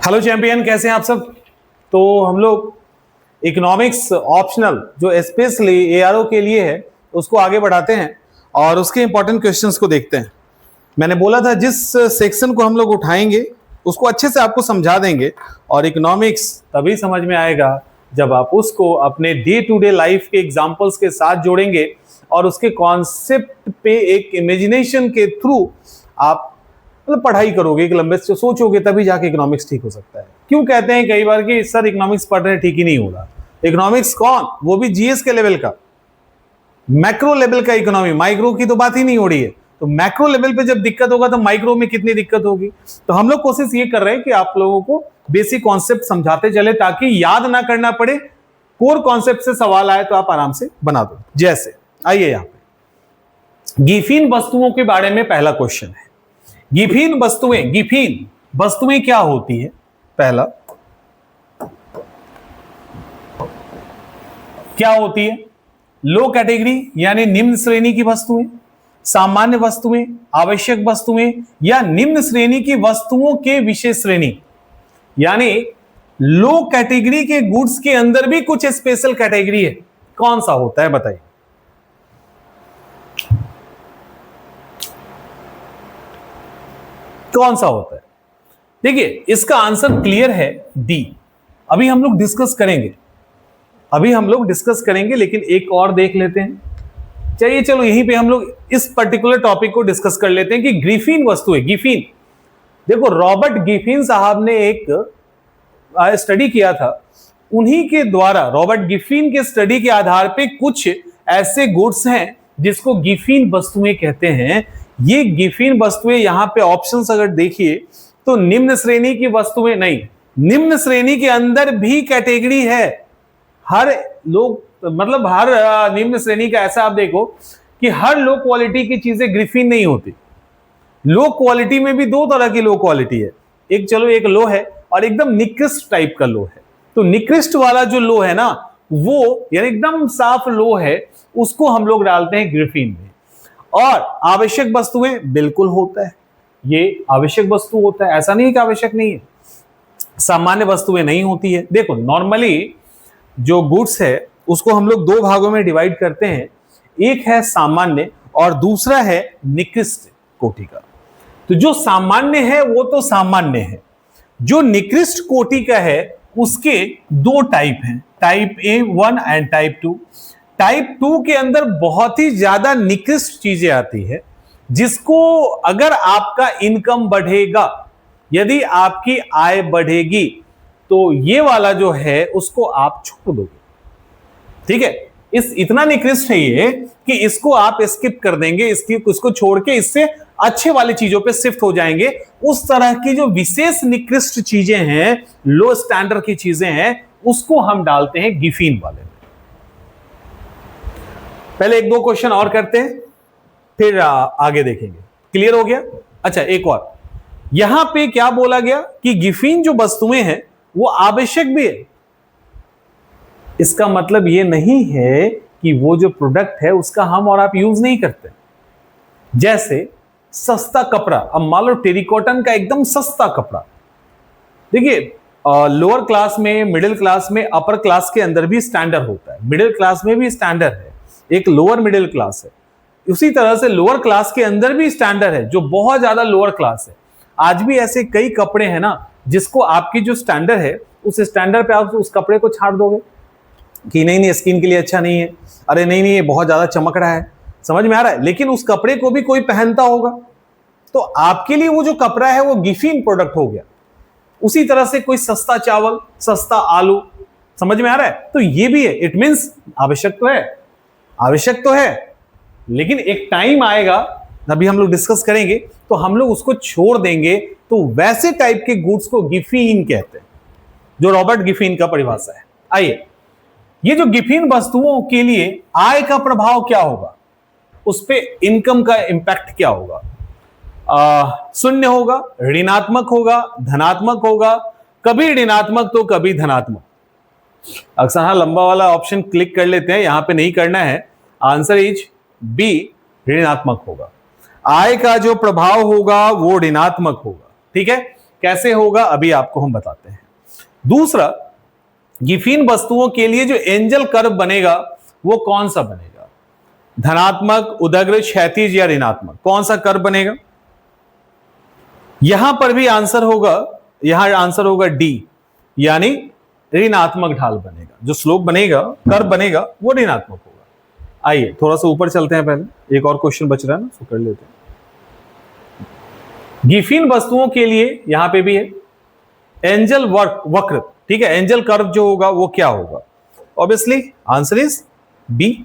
Hello champion, कैसे हैं आप सब। तो हम लोग इकोनॉमिक्स ऑप्शनल जो स्पेशली एआरओ के लिए है उसको आगे बढ़ाते हैं और उसके इंपॉर्टेंट क्वेश्चंस को देखते हैं। मैंने बोला था जिस सेक्शन को हम लोग उठाएंगे उसको अच्छे से आपको समझा देंगे और इकोनॉमिक्स तभी समझ में आएगा जब आप उसको अपने डे टू डे लाइफ के एग्जाम्पल्स के साथ जोड़ेंगे और उसके कॉन्सेप्ट पे एक इमेजिनेशन के थ्रू आप मतलब पढ़ाई करोगे, एक लंबे से सोचोगे, तभी जाके इकोनॉमिक्स ठीक हो सकता है। क्यों कहते हैं कई बार कि सर इकोनॉमिक्स पढ़ रहे हैं ठीक ही नहीं हो रहा। इकोनॉमिक्स कौन, वो भी जीएस के लेवल का, मैक्रो लेवल का इकोनॉमी, माइक्रो की तो बात ही नहीं हो रही है। तो मैक्रो लेवल पे जब दिक्कत होगा तो माइक्रो में कितनी दिक्कत होगी। तो हम लोग कोशिश ये कर रहे हैं कि आप लोगों को बेसिक कॉन्सेप्ट समझाते चले ताकि याद ना करना पड़े, कोर कॉन्सेप्ट से सवाल आए तो आप आराम से बना दो। जैसे आइए यहां पे गिफिन वस्तुओं के बारे में पहला क्वेश्चन है। गिफिन वस्तुएं क्या होती है। पहला क्या होती है, लो कैटेगरी यानी निम्न श्रेणी की वस्तुएं, सामान्य वस्तुएं, आवश्यक वस्तुएं या निम्न श्रेणी की वस्तुओं के विशेष श्रेणी। यानी लो कैटेगरी के गुड्स के अंदर भी कुछ स्पेशल कैटेगरी है। कौन सा होता है बताइए। कौन सा होता है। देखिए इसका आंसर क्लियर है डी। अभी हम लोग डिस्कस करेंगे लेकिन एक और देख लेते हैं। चलिए चलो यहीं पे हम लोग इस पर्टिकुलर टॉपिक को डिस्कस कर लेते हैं कि गिफिन वस्तु है। गिफिन, देखो रॉबर्ट गिफिन साहब ने एक स्टडी किया था, उन्हीं के द्वारा रॉबर्ट गिफिन के स्टडी के आधार पे कुछ ऐसे गुड्स हैं जिसको गिफिन वस्तुएं कहते हैं। ये गिफिन वस्तुएं यहां पे ऑप्शंस अगर देखिए तो निम्न श्रेणी की वस्तुएं नहीं, निम्न श्रेणी के अंदर भी कैटेगरी है। हर लोग मतलब हर निम्न श्रेणी का ऐसा आप देखो कि हर लो क्वालिटी की चीजें गिफिन नहीं होती। लो क्वालिटी में भी दो तरह की लो क्वालिटी है, एक चलो एक लो है और एकदम निकृष्ट टाइप का लो है। तो निकृष्ट वाला जो लो है ना वो यानी एकदम साफ लो है, उसको हम लोग डालते हैं गिफिन में। और आवश्यक वस्तुएं बिल्कुल होता है, ये आवश्यक वस्तु होता है, ऐसा नहीं कि आवश्यक नहीं है। सामान्य वस्तुएं नहीं होती है। देखो नॉर्मली जो गुड्स है उसको हम लोग दो भागों में डिवाइड करते हैं, एक है सामान्य और दूसरा है निकृष्ट कोटि का। तो जो सामान्य है वो तो सामान्य है, जो निकृष्ट कोटि का है उसके दो टाइप हैं, type A1 and type 2। Type 2 के अंदर बहुत ही ज्यादा निकृष्ट चीजें आती है, जिसको अगर आपका इनकम बढ़ेगा, यदि आपकी आय बढ़ेगी तो ये वाला जो है उसको आप छोड़ दोगे। ठीक है, इस इतना निकृष्ट है ये कि इसको आप स्किप कर देंगे, इसको छोड़ के इससे अच्छे वाली चीजों पे शिफ्ट हो जाएंगे। उस तरह की जो विशेष निकृष्ट चीजें हैं, लो स्टैंडर्ड की चीजें हैं, उसको हम डालते हैं गिफिन वाले में। पहले एक दो क्वेश्चन और करते हैं फिर आगे देखेंगे। क्लियर हो गया। अच्छा एक और, यहां पे क्या बोला गया कि गिफिन जो वस्तुएं हैं वो आवश्यक भी है। इसका मतलब ये नहीं है कि वो जो प्रोडक्ट है उसका हम और आप यूज नहीं करते। जैसे सस्ता कपड़ा, अब मान लो टेरिकॉटन का एकदम सस्ता कपड़ा। देखिए लोअर क्लास में, मिडिल क्लास में, अपर क्लास के अंदर भी स्टैंडर्ड होता है, मिडिल क्लास में भी स्टैंडर्ड है, एक लोअर मिडिल क्लास है। उसी तरह से लोअर क्लास के अंदर भी स्टैंडर्ड है जो बहुत ज्यादा लोअर क्लास है। आज भी ऐसे कई कपड़े हैं ना जिसको आपकी जो स्टैंडर्ड है उस स्टैंडर्ड पे आप उस कपड़े को छाड़ दोगे कि नहीं स्किन के लिए अच्छा नहीं है, अरे नहीं ये बहुत ज्यादा चमक रहा है, समझ में आ रहा है। लेकिन उस कपड़े को भी कोई पहनता होगा तो आपके लिए वो जो कपड़ा है वो गिफिन प्रोडक्ट हो गया। उसी तरह से कोई सस्ता चावल, सस्ता आलू, समझ में आ रहा है। तो ये भी है, इट मींस आवश्यक तो है लेकिन एक टाइम आएगा, अभी हम लोग डिस्कस करेंगे, तो हम लोग उसको छोड़ देंगे। तो वैसे टाइप के गुड्स को गिफिन कहते हैं, जो रॉबर्ट गिफिन का परिभाषा है। आइए, ये जो गिफिन वस्तुओं के लिए आय का प्रभाव क्या होगा, उस पे इनकम का इंपैक्ट क्या होगा। शून्य होगा, ऋणात्मक होगा, धनात्मक होगा, कभी ऋणात्मक तो कभी धनात्मक। अक्सर हाँ लंबा वाला ऑप्शन क्लिक कर लेते हैं, यहां पे नहीं करना है। आंसर इज बी, ऋणात्मक होगा। आय का जो प्रभाव होगा वो ऋणात्मक होगा। ठीक है, कैसे होगा अभी आपको हम बताते हैं। दूसरा, गिफिन वस्तुओं के लिए जो एंजल कर्व बनेगा वो कौन सा बनेगा? धनात्मक, उदग्र, क्षैतिज या ऋणात्मक? कौन सा कर्व बनेगा? यहां पर भी आंसर होगा, यहां आंसर होगा डी, यानी ऋणात्मक ढाल बनेगा। जो स्लोप बनेगा, कर्व बनेगा, वो ऋणात्मक होगा। आइए थोड़ा सा ऊपर चलते हैं, पहले एक और क्वेश्चन बच रहा है ना, तो कर लेते हैं। गिफिन वस्तुओं के लिए यहां पे भी है एंजल वक्र, ठीक है, एंजल कर्व जो होगा वो क्या होगा? Obviously answer is B.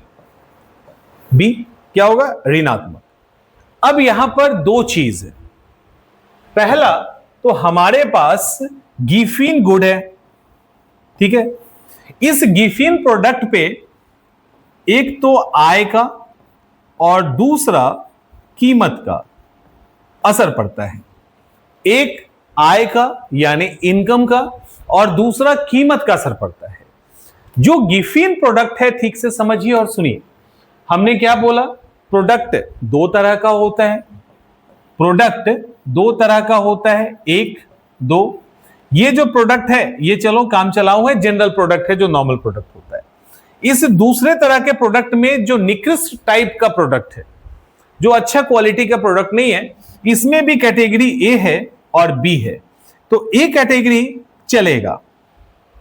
B क्या होगा? ऋणात्मक। अब यहां पर दो चीज है। पहला तो हमारे पास गिफिन गुड है, ठीक है। इस गिफिन प्रोडक्ट पे एक तो आय का और दूसरा कीमत का असर पड़ता है। एक आय का यानी इनकम का और दूसरा कीमत का असर पड़ता है। जो गिफिन प्रोडक्ट है, ठीक से समझिए और सुनिए, हमने क्या बोला? प्रोडक्ट दो तरह का होता है, प्रोडक्ट दो तरह का होता है, एक दो। ये जो प्रोडक्ट है ये चलो काम चलाऊ है, जनरल प्रोडक्ट है जो नॉर्मल प्रोडक्ट होता है। इस दूसरे तरह के प्रोडक्ट में जो निकृष्ट टाइप का प्रोडक्ट है, जो अच्छा क्वालिटी का प्रोडक्ट नहीं है, इसमें भी कैटेगरी ए है और बी है। तो ए कैटेगरी चलेगा,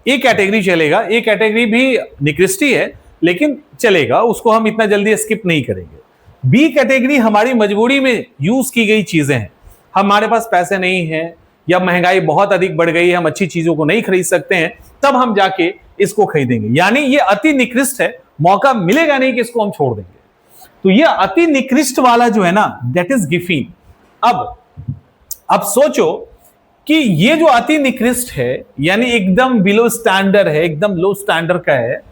ए कैटेगरी चलेगा, ए कैटेगरी भी निकृष्ट ही है लेकिन चलेगा, उसको हम इतना जल्दी स्किप नहीं करेंगे। बी कैटेगरी हमारी मजबूरी में यूज की गई चीजें हैं, हमारे पास पैसे नहीं है या महंगाई बहुत अधिक बढ़ गई है, हम अच्छी चीजों को नहीं खरीद सकते हैं, तब हम जाके इसको खरीदेंगे। यानी ये अति निकृष्ट है, मौका मिलेगा नहीं कि इसको हम छोड़ देंगे। तो ये अति निकृष्ट वाला जो है ना, दैट इज गिफिन। अब सोचो कि ये जो अति निकृष्ट है यानी एकदम बिलो स्टैंडर्ड है, एकदम लो स्टैंडर्ड का है,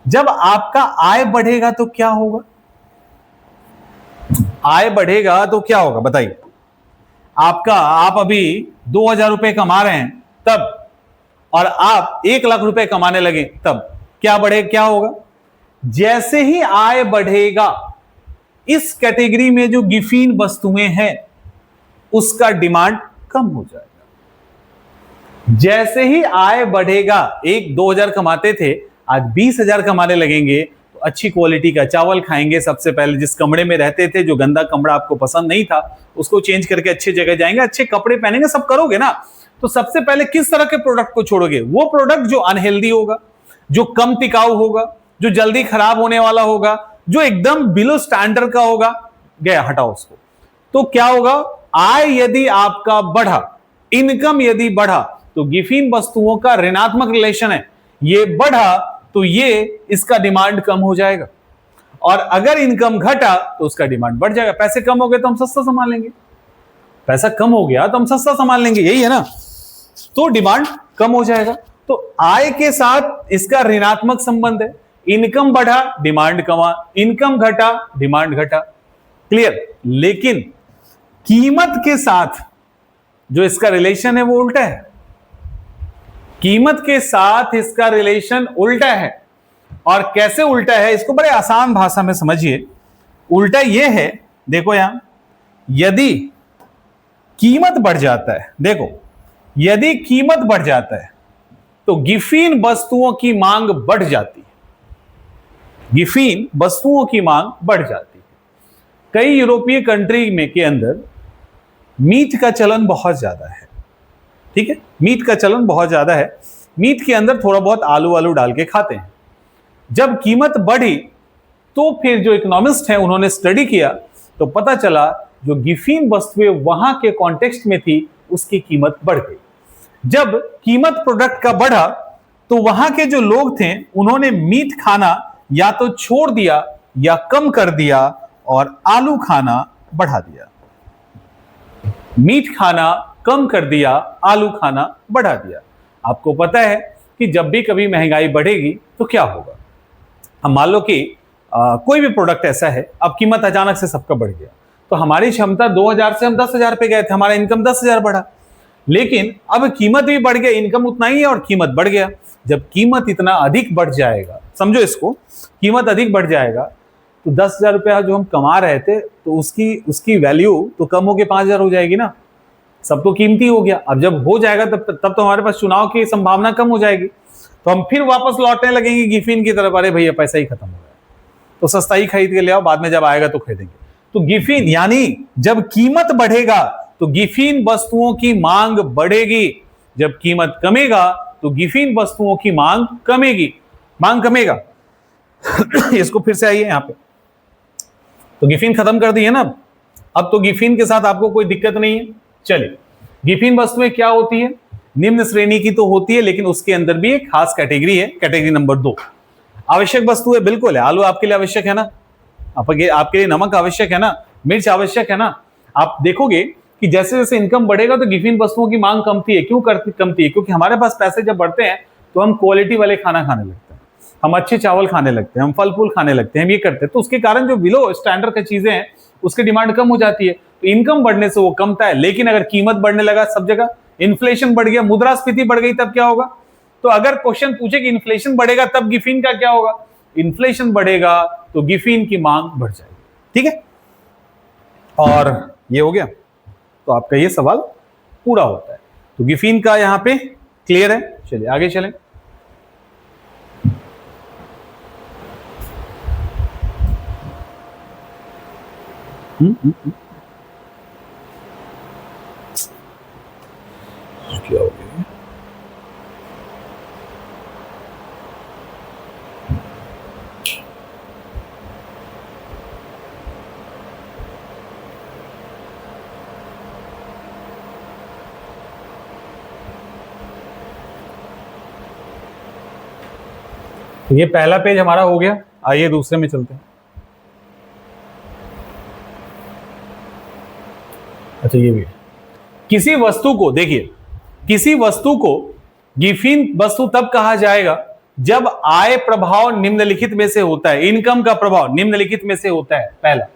जब आपका आय बढ़ेगा तो क्या होगा? आय बढ़ेगा तो क्या होगा बताइए? आप अभी 2000 रुपए कमा रहे हैं तब, और आप 1 लाख रुपए कमाने लगे तब क्या क्या होगा? जैसे ही आय बढ़ेगा, इस कैटेगरी में जो गिफिन वस्तुएं हैं उसका डिमांड कम हो जाएगा। जैसे ही आय बढ़ेगा, 2000 कमाते थे, आज 20,000 कमाने लगेंगे, तो अच्छी क्वालिटी का चावल खाएंगे। सबसे पहले जिस कमरे में रहते थे, जो गंदा कमरा आपको पसंद नहीं था, उसको चेंज करके अच्छी जगह जाएंगे, अच्छे कपड़े पहनेंगे, सब करोगे ना। तो सबसे पहले किस तरह के प्रोडक्ट को छोड़ोगे? वो प्रोडक्ट जो अनहेल्दी होगा, जो कम टिकाऊ होगा, जो जल्दी खराब होने वाला होगा, जो एकदम बिलो स्टैंडर्ड का होगा, गया हटाओ उसको। तो क्या होगा? आय यदि आपका बढ़ा, इनकम यदि बढ़ा, तो गिफिन वस्तुओं का ऋणात्मक रिलेशन है, ये बढ़ा तो ये इसका डिमांड कम हो जाएगा, और अगर इनकम घटा तो उसका डिमांड बढ़ जाएगा। पैसे कम हो गए तो हम सस्ता सामान लेंगे, पैसा कम हो गया तो हम सस्ता सामान लेंगे, यही है ना। तो डिमांड कम हो जाएगा। तो आय के साथ इसका ऋणात्मक संबंध है। इनकम बढ़ा, डिमांड कमा, इनकम घटा, डिमांड घटा। क्लियर? लेकिन कीमत के साथ जो इसका रिलेशन है वो उल्टा है। कीमत के साथ इसका रिलेशन उल्टा है। और कैसे उल्टा है, इसको बड़े आसान भाषा में समझिए। उल्टा यह है, देखो यहां, यदि कीमत बढ़ जाता है, देखो यदि कीमत बढ़ जाता है तो गिफिन वस्तुओं की मांग बढ़ जाती है। गिफिन वस्तुओं की मांग बढ़ जाती है। कई यूरोपीय कंट्री में के अंदर मीट का चलन बहुत ज्यादा है, ठीक है, मीट का चलन बहुत ज्यादा है। मीट के अंदर थोड़ा बहुत आलू आलू डाल के खाते हैं। जब कीमत बढ़ी तो फिर जो इकोनॉमिस्ट हैं उन्होंने स्टडी किया तो पता चला जो गिफिन वस्तुएं वहां के कॉन्टेक्स्ट में थी उसकी कीमत बढ़ गई। जब कीमत प्रोडक्ट का बढ़ा तो वहां के जो लोग थे उन्होंने मीट खाना या तो छोड़ दिया या कम कर दिया और आलू खाना बढ़ा दिया। मीट खाना कम कर दिया, आलू खाना बढ़ा दिया। आपको पता है कि जब भी कभी महंगाई बढ़ेगी तो क्या होगा। हम मान लो कि कोई भी प्रोडक्ट ऐसा है, अब कीमत अचानक से सबका बढ़ गया, तो हमारी क्षमता 2000 से हम 10,000 पे गए थे, हमारा इनकम 10,000 बढ़ा। लेकिन अब कीमत भी बढ़ गया, इनकम उतना ही है और कीमत बढ़ गया। जब कीमत इतना अधिक बढ़ जाएगा, समझो इसको, कीमत अधिक बढ़ जाएगा तो 10,000 रुपया जो हम कमा रहे थे तो उसकी वैल्यू तो कम होकर 5,000 हो जाएगी ना। सब तो कीमती हो गया। अब जब हो जाएगा तब तो हमारे पास चुनाव की संभावना कम हो जाएगी, तो हम फिर वापस लौटने लगेंगे गिफिन की तरफ, अरे भैया पैसा ही खत्म हो गया, तो सस्ता ही खरीद के ले आओ, बाद में जब आएगा तो खरीदेंगे। तो गिफिन यानी जब कीमत बढ़ेगा तो गिफिन वस्तुओं की मांग बढ़ेगी, जब कीमत कमेगा तो गिफिन वस्तुओं की मांग कमेगी, मांग कमेगा। इसको फिर से आइए यहां पे, तो गिफिन खत्म कर दी है ना, अब तो गिफिन के साथ आपको कोई दिक्कत नहीं है। चलिए, गिफिन वस्तुएं क्या होती है? निम्न श्रेणी की तो होती है, लेकिन उसके अंदर भी एक खास कैटेगरी है, कैटेगरी नंबर 2 आवश्यक वस्तु है। बिल्कुल है, आलू आपके लिए आवश्यक है ना, आपके लिए नमक आवश्यक है ना, मिर्च आवश्यक है ना। आप देखोगे कि जैसे जैसे इनकम बढ़ेगा तो गिफिन वस्तुओं की मांग कमती है। क्यों कमती है? क्योंकि हमारे पास पैसे जब बढ़ते हैं तो हम क्वालिटी वाले खाना खाने लगते हैं, हम अच्छे चावल खाने लगते हैं, हम फल फूल खाने लगते हैं, हम ये करते हैं, तो उसके कारण जो बिलो स्टैंडर्ड की चीजें हैं उसकी डिमांड कम हो जाती है, तो इनकम बढ़ने से वो कमता है। लेकिन अगर कीमत बढ़ने लगा सब जगह, इन्फ्लेशन बढ़ गया, मुद्रास्फीति बढ़ गई, तब क्या होगा? तो अगर क्वेश्चन पूछे कि इन्फ्लेशन बढ़ेगा तब गिफिन का क्या होगा, इन्फ्लेशन बढ़ेगा तो गिफिन की मांग बढ़ जाएगी। ठीक है, और ये हो गया, तो आपका ये सवाल पूरा होता है। तो गिफिन का यहां पे क्लियर है। चलिए आगे चलें। क्या हो गया? ये पहला पेज हमारा हो गया, आइए दूसरे में चलते हैं। अच्छा, ये भी किसी वस्तु को, देखिए किसी वस्तु को गिफिन वस्तु तब कहा जाएगा जब आय प्रभाव निम्नलिखित में से होता है, इनकम का प्रभाव निम्नलिखित में से होता है। पहला,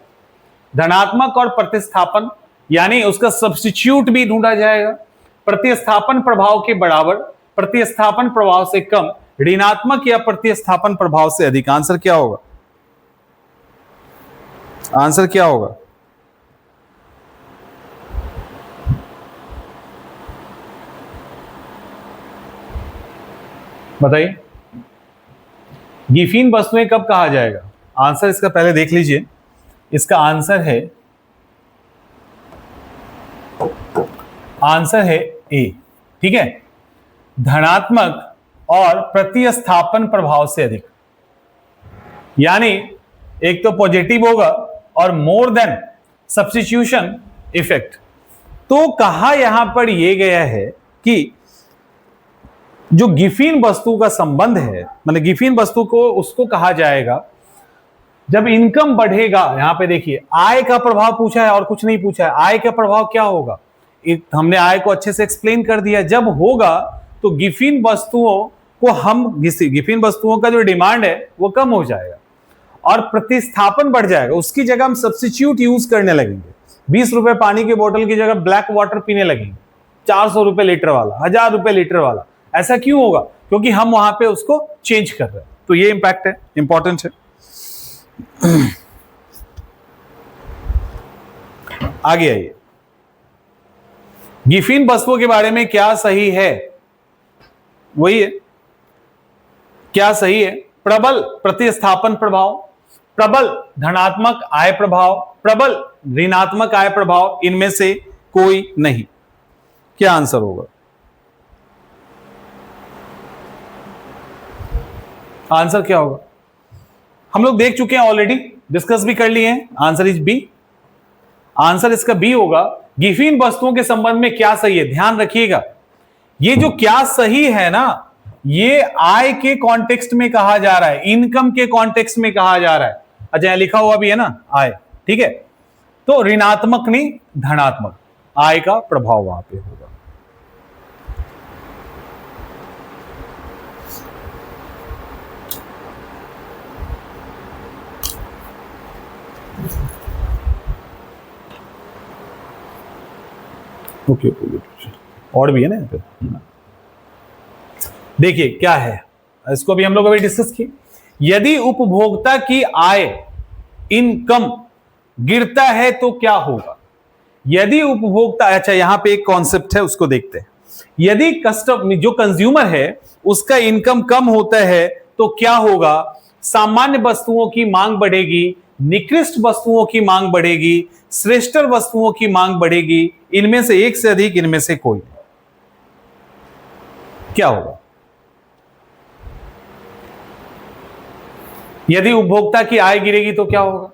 धनात्मक और प्रतिस्थापन, यानी उसका सब्स्टिट्यूट भी ढूंढा जाएगा, प्रतिस्थापन प्रभाव के बराबर, प्रतिस्थापन प्रभाव से कम, ऋणात्मक या प्रतिस्थापन प्रभाव से अधिक। आंसर क्या होगा? आंसर क्या होगा? बताइए, गिफिन वस्तुएं कब कहा जाएगा? आंसर इसका पहले देख लीजिए, इसका आंसर है ए। ठीक है, धनात्मक और प्रतिस्थापन प्रभाव से अधिक, यानी एक तो पॉजिटिव होगा और मोर देन सब्स्टिट्यूशन इफेक्ट। तो कहा यहां पर यह गया है कि जो गिफिन वस्तु का संबंध है, मतलब गिफिन वस्तु को उसको कहा जाएगा जब इनकम बढ़ेगा। यहां पे देखिए, आय का प्रभाव पूछा है और कुछ नहीं पूछा है। आय का प्रभाव क्या होगा? हमने आय को अच्छे से एक्सप्लेन कर दिया। जब होगा तो गिफिन वस्तुओं को गिफिन वस्तुओं का जो डिमांड है वो कम हो जाएगा और प्रतिस्थापन बढ़ जाएगा। उसकी जगह हम सब्स्टिट्यूट यूज करने लगेंगे। 20 रुपए पानी की बोतल की जगह ब्लैक वाटर पीने लगेंगे, 400 रुपए लीटर वाला, 1000 रुपए लीटर वाला। ऐसा क्यों होगा? क्योंकि हम वहां पे उसको चेंज कर रहे हैं। तो ये इंपैक्ट है, इंपॉर्टेंट है। आगे आइए, गिफिन वस्तुओं के बारे में क्या सही है? वही है, क्या सही है? प्रबल प्रतिस्थापन प्रभाव, प्रबल धनात्मक आय प्रभाव, प्रबल ऋणात्मक आय प्रभाव, इनमें से कोई नहीं। क्या आंसर होगा? आंसर क्या होगा? हम लोग देख चुके हैं, ऑलरेडी डिस्कस भी कर लिए हैं। Answer is B. आंसर इसका बी होगा। गिफिन वस्तुओं के संबंध में क्या सही है? ध्यान रखिएगा, ये जो क्या सही है ना, ये आय के कॉन्टेक्स्ट में कहा जा रहा है, इनकम के कॉन्टेक्स्ट में कहा जा रहा है। अच्छा, लिखा हुआ भी है ना आय, ठीक है। तो ऋणात्मक नहीं, धनात्मक आय का प्रभाव वहां पे होगा। ओके, और भी है ना यहाँ पे। देखिए क्या है, इसको भी हम लोग अभी डिस्कस किए। यदि उपभोक्ता की आय, इनकम गिरता है तो क्या होगा? यदि उपभोक्ता, अच्छा यहां पे एक कॉन्सेप्ट है उसको देखते हैं। यदि जो कंज्यूमर है उसका इनकम कम होता है तो क्या होगा? सामान्य वस्तुओं की मांग बढ़ेगी, निकृष्ट वस्तुओं की मांग बढ़ेगी, श्रेष्ठतर वस्तुओं की मांग बढ़ेगी, इनमें से एक से अधिक, इनमें से कोई। क्या होगा? यदि उपभोक्ता की आय गिरेगी तो क्या होगा?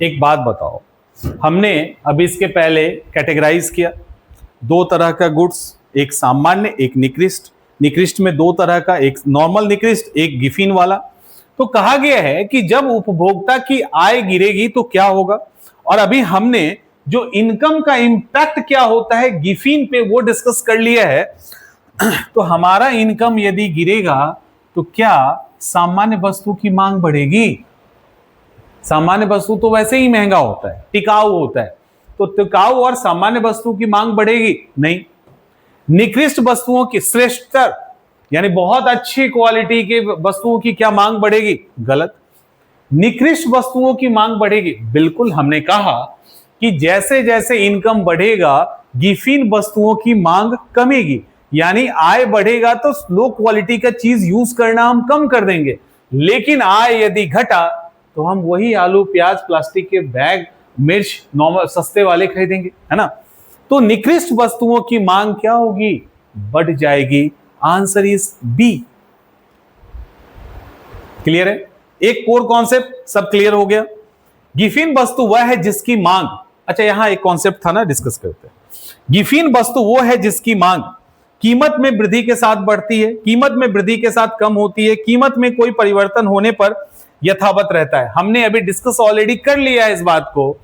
एक बात बताओ, हमने अभी इसके पहले कैटेगराइज किया दो तरह का गुड्स, एक सामान्य एक निकृष्ट। निकृष्ट में दो तरह का, एक नॉर्मल निकृष्ट, एक गिफिन वाला। तो कहा गया है कि जब उपभोक्ता की आय गिरेगी तो क्या होगा, और अभी हमने जो इनकम का इंपैक्ट क्या होता है गिफिन पे वो डिस्कस कर लिया है। तो हमारा इनकम यदि गिरेगा तो क्या सामान्य वस्तु की मांग बढ़ेगी? सामान्य वस्तु तो वैसे ही महंगा होता है, टिकाऊ होता है, तो टिकाऊ और सामान्य वस्तु की मांग बढ़ेगी? नहीं। निकृष्ट वस्तुओं की, श्रेष्ठतर यानी बहुत अच्छी क्वालिटी के वस्तुओं की क्या मांग बढ़ेगी? गलत। निकृष्ट वस्तुओं की मांग बढ़ेगी? बिल्कुल। हमने कहा कि जैसे जैसे इनकम बढ़ेगा गिफिन वस्तुओं की मांग कमेगी, यानी आय बढ़ेगा तो लो क्वालिटी का चीज यूज करना हम कम कर देंगे, लेकिन आय यदि घटा तो हम वही आलू प्याज प्लास्टिक के बैग मिर्च नॉर्मल सस्ते वाले खरीदेंगे, है ना। तो निकृष्ट वस्तुओं की मांग क्या होगी? बढ़ जाएगी। Answer is B. क्लियर है? एक कोर कॉन्सेप्ट सब क्लियर हो गया। गिफिन वस्तु वह है जिसकी मांग, अच्छा यहां एक कॉन्सेप्ट था ना, डिस्कस करते हैं। गिफिन वस्तु वो है जिसकी मांग कीमत में वृद्धि के साथ बढ़ती है, कीमत में वृद्धि के साथ कम होती है, कीमत में कोई परिवर्तन होने पर यथावत रहता है। हमने अभी डिस्कस ऑलरेडी कर लिया है इस बात को।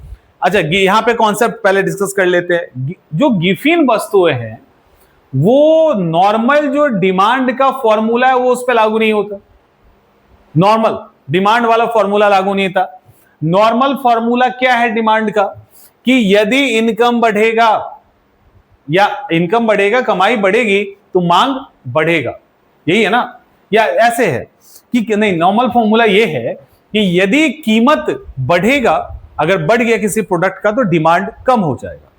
अच्छा यहां पे कॉन्सेप्ट पहले डिस्कस कर लेते हैं। जो गिफिन वस्तुएं हैं वो नॉर्मल जो डिमांड का फॉर्मूला है वो उस पर लागू नहीं होता। नॉर्मल डिमांड वाला फॉर्मूला लागू नहीं था। नॉर्मल फॉर्मूला क्या है डिमांड का? कि यदि इनकम बढ़ेगा या इनकम बढ़ेगा, कमाई बढ़ेगी तो मांग बढ़ेगा, यही है ना। या ऐसे है कि नहीं, नॉर्मल फॉर्मूला ये है कि यदि कीमत बढ़ेगा, अगर बढ़ गया किसी प्रोडक्ट का तो डिमांड कम हो जाएगा।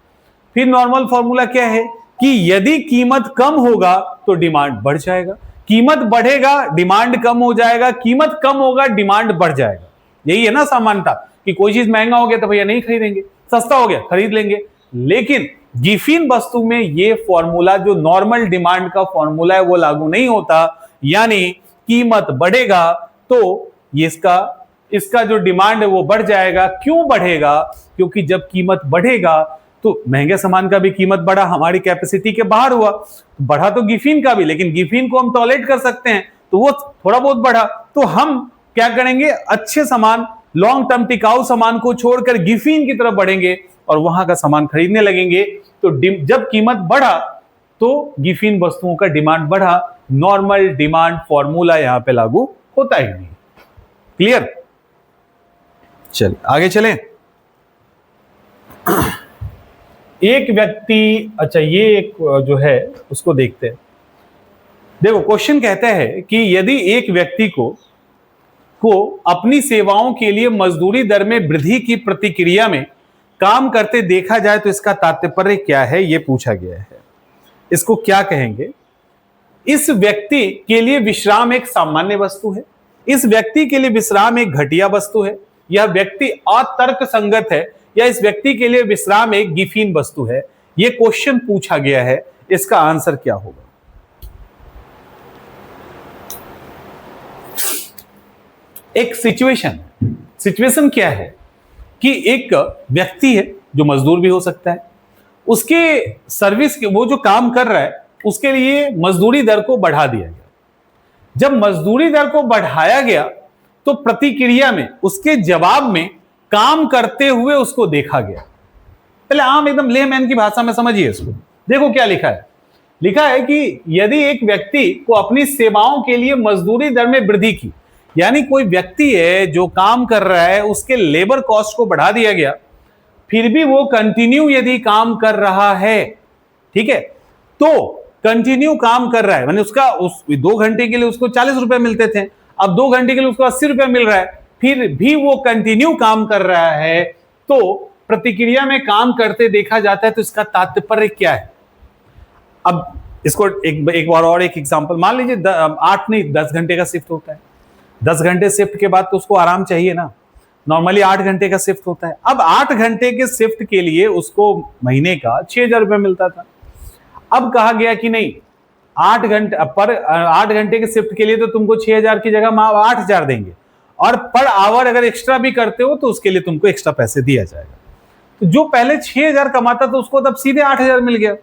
फिर नॉर्मल फॉर्मूला क्या है कि यदि कीमत कम होगा तो डिमांड बढ़ जाएगा, कीमत बढ़ेगा डिमांड कम हो जाएगा, कीमत कम होगा डिमांड बढ़ जाएगा। यही है ना समानता, कि कोई चीज महंगा हो गया तो भैया नहीं खरीदेंगे, सस्ता हो गया खरीद लेंगे। लेकिन गिफिन वस्तु में ये फॉर्मूला जो नॉर्मल डिमांड का फॉर्मूला है वो लागू नहीं होता, यानी कीमत बढ़ेगा तो इसका जो डिमांड है वो बढ़ जाएगा। क्यों बढ़ेगा? क्योंकि जब कीमत बढ़ेगा तो महंगे सामान का भी कीमत बढ़ा, हमारी कैपेसिटी के बाहर हुआ, बढ़ा तो गिफिन का भी, लेकिन गिफिन को हम टॉलरेट कर सकते हैं तो वो थोड़ा बहुत बढ़ा, तो हम क्या करेंगे, अच्छे सामान लॉन्ग टर्म टिकाऊ सामान को छोड़कर गिफिन की तरफ बढ़ेंगे और वहां का सामान खरीदने लगेंगे। तो जब कीमत बढ़ा तो गिफिन वस्तुओं का डिमांड बढ़ा, नॉर्मल डिमांड फॉर्मूला यहां पे लागू होता ही नहीं। क्लियर? चलिए आगे चलें। एक व्यक्ति, अच्छा ये एक जो है उसको देखते हैं। देखो क्वेश्चन कहता है कि यदि एक व्यक्ति को अपनी सेवाओं के लिए मजदूरी दर में वृद्धि की प्रतिक्रिया में काम करते देखा जाए तो इसका तात्पर्य क्या है, यह पूछा गया है। इसको क्या कहेंगे? इस व्यक्ति के लिए विश्राम एक सामान्य वस्तु है, इस व्यक्ति के लिए विश्राम एक घटिया वस्तु है, यह व्यक्ति अतर्क संगत है, या इस व्यक्ति के लिए विश्राम एक गिफिन वस्तु है। यह क्वेश्चन पूछा गया है, इसका आंसर क्या होगा? एक सिचुएशन क्या है कि एक व्यक्ति है जो मजदूर भी हो सकता है, उसके सर्विस के वो जो काम कर रहा है उसके लिए मजदूरी दर को बढ़ा दिया गया। जब मजदूरी दर को बढ़ाया गया तो प्रतिक्रिया में, उसके जवाब में काम करते हुए उसको देखा गया। पहले आम एकदम लेमैन की भाषा में समझिए इसको। देखो क्या लिखा है। लिखा है कि यदि एक व्यक्ति को अपनी सेवाओं के लिए मजदूरी दर में वृद्धि की, यानी कोई व्यक्ति है जो काम कर रहा है उसके लेबर कॉस्ट को बढ़ा दिया गया, फिर भी वो कंटिन्यू यदि काम कर रहा है, ठीक है, तो कंटिन्यू काम कर रहा है, माने उसका उस 2 घंटे के लिए उसको 40 रुपए मिलते थे, अब 2 घंटे के लिए उसको 80 रुपए मिल रहा है, फिर भी वो कंटिन्यू काम कर रहा है, तो प्रतिक्रिया में काम करते देखा जाता है तो इसका तात्पर्य क्या है? अब इसको एक बार और एक एग्जांपल मान लीजिए 8 नहीं 10 घंटे का शिफ्ट होता है। 10 घंटे शिफ्ट के बाद तो उसको आराम चाहिए ना, नॉर्मली 8 घंटे का शिफ्ट होता है। अब 8 घंटे के शिफ्ट के लिए उसको महीने का 6,000 रुपये मिलता था। अब कहा गया कि नहीं, 8 घंटे के शिफ्ट के लिए तो तुमको 6,000 की जगह 8,000 देंगे, और पर आवर अगर एक्स्ट्रा भी करते हो तो उसके लिए तुमको एक्स्ट्रा पैसे दिया जाएगा। तो जो पहले 6,000 कमाता था उसको तब सीधे 8,000 मिल गया,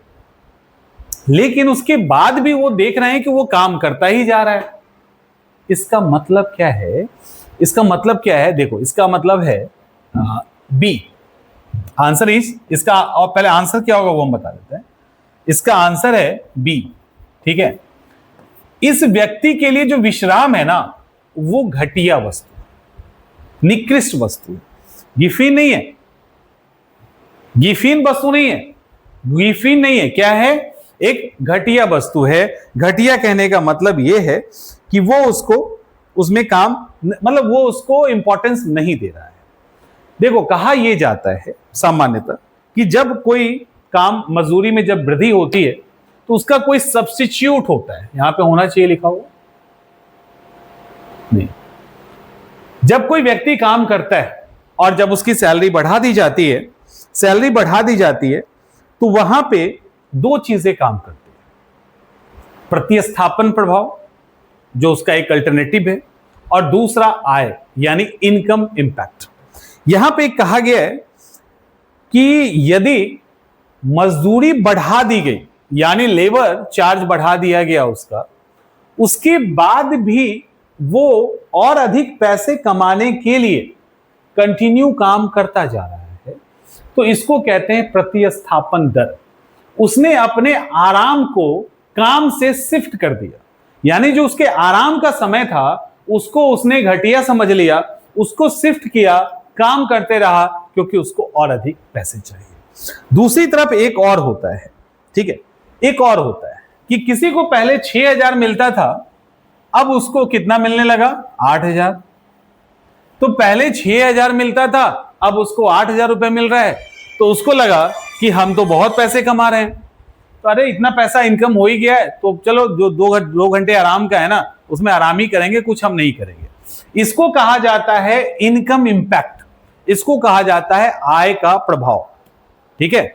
लेकिन उसके बाद भी वो देख रहे हैं कि वो काम करता ही जा रहा है। इसका मतलब क्या है? इसका मतलब क्या है? देखो, इसका मतलब है बी। आंसर इज इसका, और पहले आंसर क्या होगा वो हम बता देते हैं। इसका आंसर है बी, ठीक है। इस व्यक्ति के लिए जो विश्राम है ना, वो घटिया वस्तु, निकृष्ट वस्तु, गिफिन नहीं है, गिफिन वस्तु नहीं है, गिफिन नहीं है, क्या है? एक घटिया वस्तु है। घटिया कहने का मतलब यह है कि वो उसको उसमें काम, मतलब वो उसको इंपॉर्टेंस नहीं दे रहा है। देखो, कहा यह जाता है सामान्यतः कि जब कोई काम मजदूरी में जब वृद्धि होती है तो उसका कोई सब्स्टिट्यूट होता है। यहां पे होना चाहिए लिखा हुआ नहीं। जब कोई व्यक्ति काम करता है और जब उसकी सैलरी बढ़ा दी जाती है, सैलरी बढ़ा दी जाती है, तो वहां पे दो चीजें काम करती है। प्रतिस्थापन प्रभाव, जो उसका एक अल्टरनेटिव है, और दूसरा आय यानी इनकम इंपैक्ट। यहां पे कहा गया है कि यदि मजदूरी बढ़ा दी गई, यानी लेबर चार्ज बढ़ा दिया गया उसका, उसके बाद भी वो और अधिक पैसे कमाने के लिए कंटिन्यू काम करता जा रहा है, तो इसको कहते हैं प्रतिस्थापन दर। उसने अपने आराम को काम से शिफ्ट कर दिया, यानी जो उसके आराम का समय था उसको उसने घटिया समझ लिया, उसको शिफ्ट किया, काम करते रहा क्योंकि उसको और अधिक पैसे चाहिए। दूसरी तरफ एक और होता है, ठीक है, एक और होता है कि किसी को पहले 6,000 मिलता था, अब उसको कितना मिलने लगा? 8,000। तो पहले 6,000 मिलता था, अब उसको 8,000 रुपए मिल रहा है, तो उसको लगा कि हम तो बहुत पैसे कमा रहे हैं, तो अरे इतना पैसा इनकम हो ही गया है, तो चलो जो 2 घंटे आराम का है ना, उसमें आराम ही करेंगे, कुछ हम नहीं करेंगे। इसको कहा जाता है इनकम इंपैक्ट, इसको कहा जाता है आय का प्रभाव, ठीक है,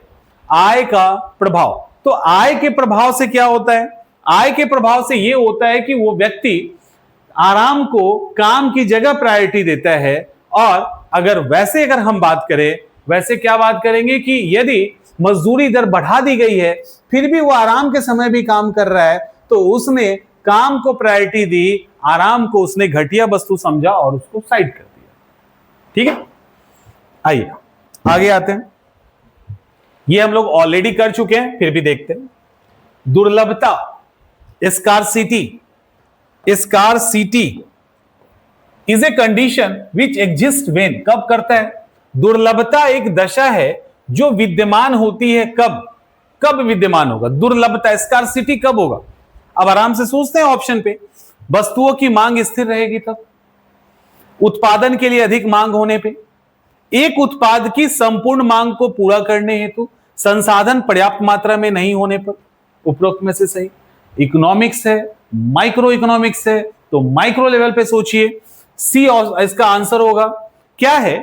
आय का प्रभाव। तो आय के प्रभाव से क्या होता है? आय के प्रभाव से यह होता है कि वो व्यक्ति आराम को काम की जगह प्रायोरिटी देता है। और अगर हम बात करें, वैसे क्या बात करेंगे कि यदि मजदूरी दर बढ़ा दी गई है फिर भी वो आराम के समय भी काम कर रहा है, तो उसने काम को प्रायोरिटी दी, आराम को उसने घटिया वस्तु समझा और उसको साइड कर दिया। ठीक है, आइए आगे आते हैं। ये हम लोग ऑलरेडी कर चुके हैं, फिर भी देखते हैं। दुर्लभता, scarcity. Scarcity is a condition which exist when, कब करता है? दुर्लभता एक दशा है जो विद्यमान होती है, कब विद्यमान होगा? दुर्लभता, स्कार्सिटी कब होगा? अब आराम से सोचते हैं ऑप्शन पे। वस्तुओं की मांग स्थिर रहेगी तब, उत्पादन के लिए अधिक मांग होने पे, एक उत्पाद की संपूर्ण मांग को पूरा करने हेतु संसाधन पर्याप्त मात्रा में नहीं होने पर, उपरोक्त में से सही। इकोनॉमिक्स है, माइक्रो इकोनॉमिक्स है, तो माइक्रो लेवल पे सोचिए। सी इसका आंसर होगा। क्या है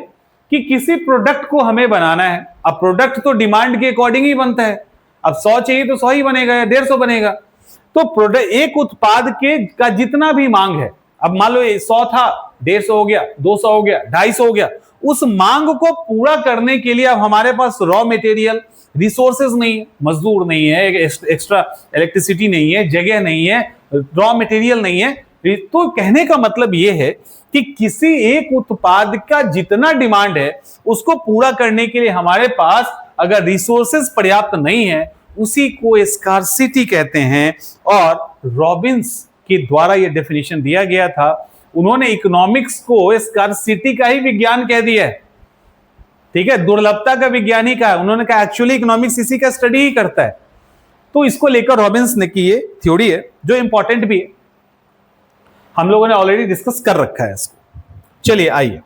कि किसी प्रोडक्ट को हमें बनाना है, अब प्रोडक्ट तो डिमांड के अकॉर्डिंग ही बनता है, अब 100 चाहिए तो 100 ही बनेगा या 150 बनेगा। तो प्रोडक्ट, एक उत्पाद के का जितना भी मांग है, अब मान लो 100 था, 150 हो गया, 200 हो गया, 250 हो गया, उस मांग को पूरा करने के लिए अब हमारे पास रॉ मटेरियल रिसोर्सेज नहीं है, मजदूर नहीं है, एक्स्ट्रा इलेक्ट्रिसिटी नहीं है, जगह नहीं है, रॉ मटेरियल नहीं है। तो कहने का मतलब यह है कि किसी एक उत्पाद का जितना डिमांड है उसको पूरा करने के लिए हमारे पास अगर रिसोर्सेज पर्याप्त नहीं है, उसी को स्कार्सिटी कहते हैं। और रॉबिन्स के द्वारा यह डेफिनेशन दिया गया था। उन्होंने इकोनॉमिक्स को स्कार्सिटी का ही विज्ञान कह दिया है, ठीक है, दुर्लभता का विज्ञान ही कहा। उन्होंने कहा एक्चुअली इकोनॉमिक्स इसी का स्टडी ही करता है। तो इसको लेकर रॉबिन्स ने की ये थ्योरी है जो इंपॉर्टेंट भी है, हम लोगों ने ऑलरेडी डिस्कस कर रखा है इसको। चलिए आइए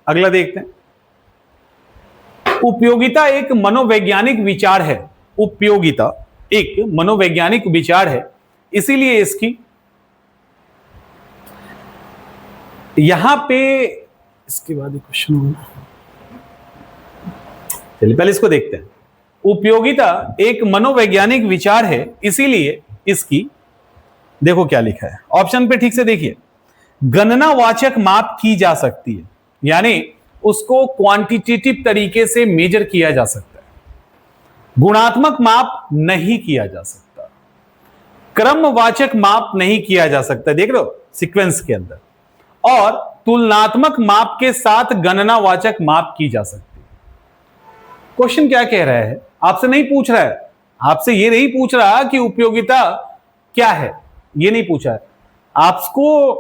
अगला देखते हैं। उपयोगिता एक मनोवैज्ञानिक विचार है, उपयोगिता एक मनोवैज्ञानिक विचार है, इसीलिए इसकी यहां पे इसके बाद एक क्वेश्चन होगा, चलिए पहले इसको देखते हैं। उपयोगिता एक मनोवैज्ञानिक विचार है, इसीलिए इसकी, देखो क्या लिखा है ऑप्शन पे, ठीक से देखिए, गणनावाचक माप की जा सकती है, यानी उसको क्वांटिटेटिव तरीके से मेजर किया जा सकता है। गुणात्मक माप नहीं किया जा सकता, क्रमवाचक माप नहीं किया जा सकता, देख रहे हो सीक्वेंस के अंदर, और तुलनात्मक माप के साथ गणनावाचक माप की जा सकती है। क्वेश्चन क्या कह रहा है, आपसे नहीं पूछ रहा है, आपसे ये नहीं पूछ रहा कि उपयोगिता क्या है, ये नहीं पूछा है आपको,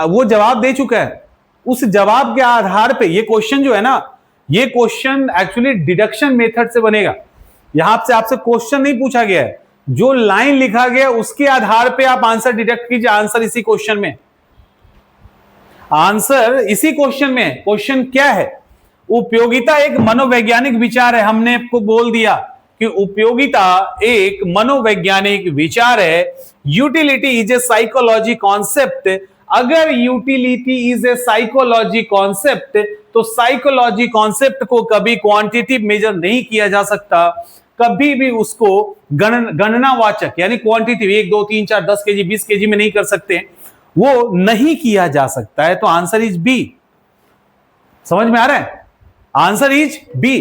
वो जवाब दे चुका है। उस जवाब के आधार पे ये क्वेश्चन जो है ना, ये क्वेश्चन एक्चुअली डिडक्शन मेथड से बनेगा। यहां से आपसे क्वेश्चन नहीं पूछा गया है, जो लाइन लिखा गया उसके आधार पे आप आंसर डिडक्ट कीजिए। आंसर इसी क्वेश्चन में, आंसर इसी क्वेश्चन में। क्वेश्चन क्या है, उपयोगिता एक मनोवैज्ञानिक विचार है। हमने आपको बोल दिया कि उपयोगिता एक मनोवैज्ञानिक विचार है। Utility is a psychology concept. अगर utility is a psychology concept, तो साइकोलॉजी कॉन्सेप्ट को कभी क्वांटिटेटिव मेजर नहीं किया जा सकता, कभी भी उसको गणनावाचक यानी क्वांटिटेटिव 1 2 3 4 10 केजी 20 केजी में नहीं कर सकते, वो नहीं किया जा सकता है। तो आंसर इज बी। समझ में आ रहा है, आंसर इज बी।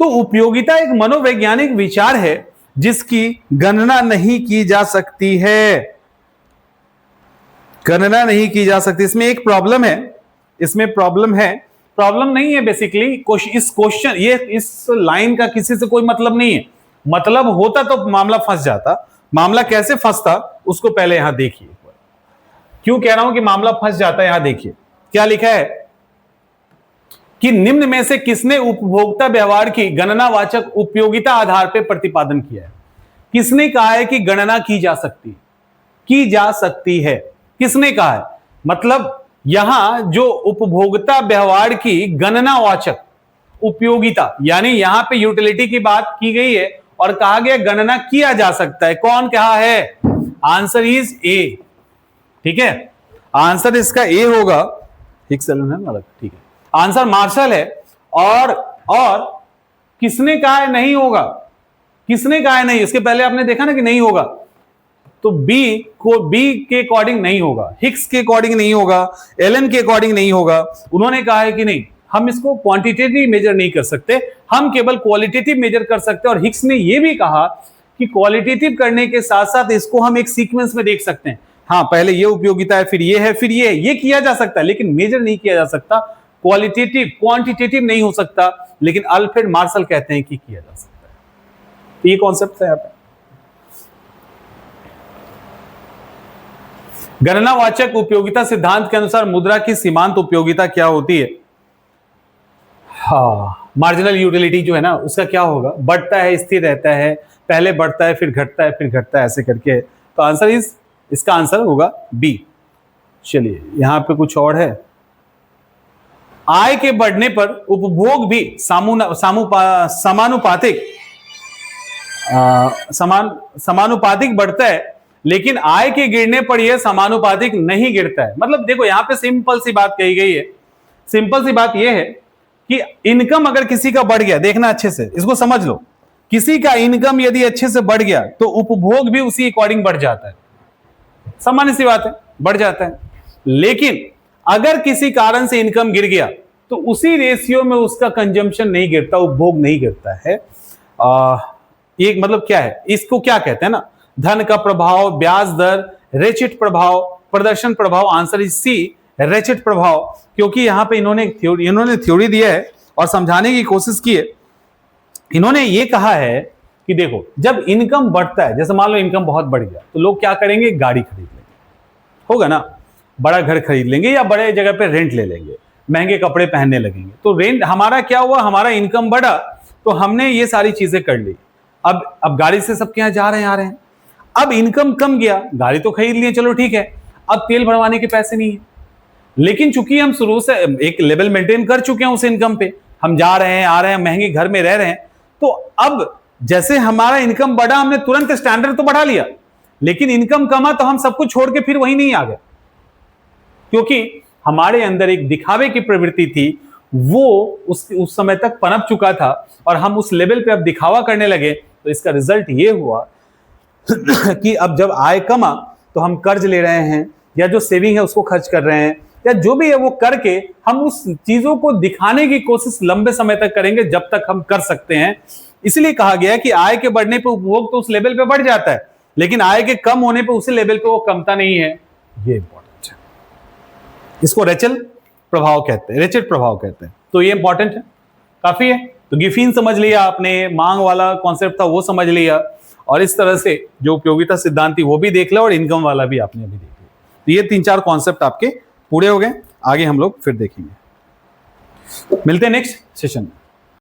तो उपयोगिता एक मनोवैज्ञानिक विचार है जिसकी गणना नहीं की जा सकती है, गणना नहीं की जा सकती। इसमें एक प्रॉब्लम है, इसमें प्रॉब्लम है, प्रॉब्लम नहीं है बेसिकली। इस क्वेश्चन, ये इस लाइन का किसी से कोई मतलब नहीं है। मतलब होता तो मामला फंस जाता। मामला कैसे फंसता उसको पहले यहां देखिए। क्यों कह रहा हूं कि मामला फंस जाता है, यहां देखिए क्या लिखा है कि निम्न में से किसने उपभोक्ता व्यवहार की गणनावाचक उपयोगिता आधार पर प्रतिपादन किया है। किसने कहा है कि गणना की जा सकती है, किसने कहा है? मतलब यहां जो उपभोक्ता व्यवहार की गणनावाचक उपयोगिता, यानी यहां पे यूटिलिटी की बात की गई है और कहा गया गणना किया जा सकता है। कौन कहा है? Answer is a. ठीक है, आंसर इसका ए होगा। ठीक है, आंसर मार्शल है। और किसने कहा है नहीं होगा? किसने कहा है नहीं? इसके पहले आपने देखा ना कि नहीं होगा, तो बी के अकॉर्डिंग नहीं होगा, हिक्स के अकॉर्डिंग नहीं होगा, एलन के अकॉर्डिंग नहीं होगा। उन्होंने कहा है कि नहीं, हम इसको क्वांटिटेटिव मेजर नहीं कर सकते, हम केवल क्वालिटेटिव मेजर कर सकते हैं। और हिक्स ने यह भी कहा कि क्वालिटेटिव करने के साथ साथ इसको हम एक सीक्वेंस में देख सकते हैं। हाँ, पहले ये उपयोगिता है, फिर ये है, फिर ये है, ये किया जा सकता है, लेकिन मेजर नहीं किया जा सकता। क्वालिटेटिव क्वांटिटेटिव नहीं हो सकता, लेकिन अल्फ्रेड मार्शल कहते हैं कि किया जा सकता है। ये कॉन्सेप्ट है यहाँ पे। गणनावाचक उपयोगिता सिद्धांत के अनुसार मुद्रा की सीमांत उपयोगिता क्या होती है? हाँ, मार्जिनल यूटिलिटी जो है ना, उसका क्या होगा? बढ़ता है, स्थिर रहता है, पहले बढ़ता है, फिर घटता है, फिर घटता है, ऐसे करके। तो आंसर इसका आंसर होगा बी। चलिए, यहां पे कुछ और है। आय के बढ़ने पर उपभोग भी समानुपातिक बढ़ता है, लेकिन आय के गिरने पर यह समानुपातिक नहीं गिरता है। मतलब देखो, यहां पे सिंपल सी बात कही गई है। सिंपल सी बात यह है कि इनकम अगर किसी का बढ़ गया, देखना अच्छे से, इसको समझ लो, किसी का इनकम यदि अच्छे से बढ़ गया तो उपभोग भी उसी अकॉर्डिंग बढ़ जाता है। सामान्य सी बात है, बढ़ जाता है। लेकिन अगर किसी कारण से इनकम गिर गया तो उसी रेशियो में उसका कंजम्पशन नहीं गिरता, उपभोग नहीं गिरता है। एक मतलब क्या है, इसको क्या कहते हैं ना, धन का प्रभाव, ब्याज दर, रेचिट प्रभाव, प्रदर्शन प्रभाव। आंसर इज सी, रेचिट प्रभाव। क्योंकि यहां पे इन्होंने थ्योरी दिया है और समझाने की कोशिश की है। इन्होंने ये कहा है कि देखो, जब इनकम बढ़ता है, जैसे मान लो इनकम बहुत बढ़ गया, तो लोग क्या करेंगे? गाड़ी खरीद लेंगे, होगा ना, बड़ा घर खरीद लेंगे या बड़े जगह पे रेंट ले लेंगे, महंगे कपड़े पहनने लगेंगे। तो रेंट, हमारा क्या हुआ, हमारा इनकम बढ़ा तो हमने ये सारी चीजें कर ली। अब गाड़ी से सबके यहां जा रहे हैं, आ रहे हैं। अब इनकम कम गया, गाड़ी तो खरीद लिए, चलो ठीक है, अब तेल भरवाने के पैसे नहीं है। लेकिन चूंकि हम शुरू से एक लेवल मेंटेन कर चुके हैं उस इनकम पे, हम जा रहे हैं, आ रहे हैं, महंगे घर में रह रहे हैं, तो अब जैसे हमारा इनकम बढ़ा, हमने तुरंत स्टैंडर्ड तो बढ़ा लिया, लेकिन इनकम कमा तो हम सब कुछ छोड़ के फिर वही नहीं आ गए, क्योंकि हमारे अंदर एक दिखावे की प्रवृत्ति थी, वो उस समय तक पनप चुका था और हम उस लेवल पे अब दिखावा करने लगे। तो इसका रिजल्ट ये हुआ कि अब जब आय कमा तो हम कर्ज ले रहे हैं, या जो सेविंग है उसको खर्च कर रहे हैं, या जो भी है वो करके हम उस चीजों को दिखाने की कोशिश लंबे समय तक करेंगे जब तक हम कर सकते हैं। इसलिए कहा गया कि आय के बढ़ने पे उपभोग तो उस लेवल पे बढ़ जाता है, लेकिन आय के कम होने पे उसी लेवल पे वो कमता नहीं है। ये इंपॉर्टेंट है, इसको रेचल प्रभाव कहते हैं, रेचेट प्रभाव कहते हैं। तो ये इंपॉर्टेंट है, काफी है। तो गिफिन समझ लिया आपने, मांग वाला कॉन्सेप्ट था वो समझ लिया, और इस तरह से जो उपयोगिता सिद्धांत थी वो भी देख लिया, और इनकम वाला भी आपने अभी देख लिया। तो ये 3-4 कॉन्सेप्ट आपके पूरे हो गए। आगे हम लोग फिर देखेंगे। मिलते हैं नेक्स्ट सेशन में।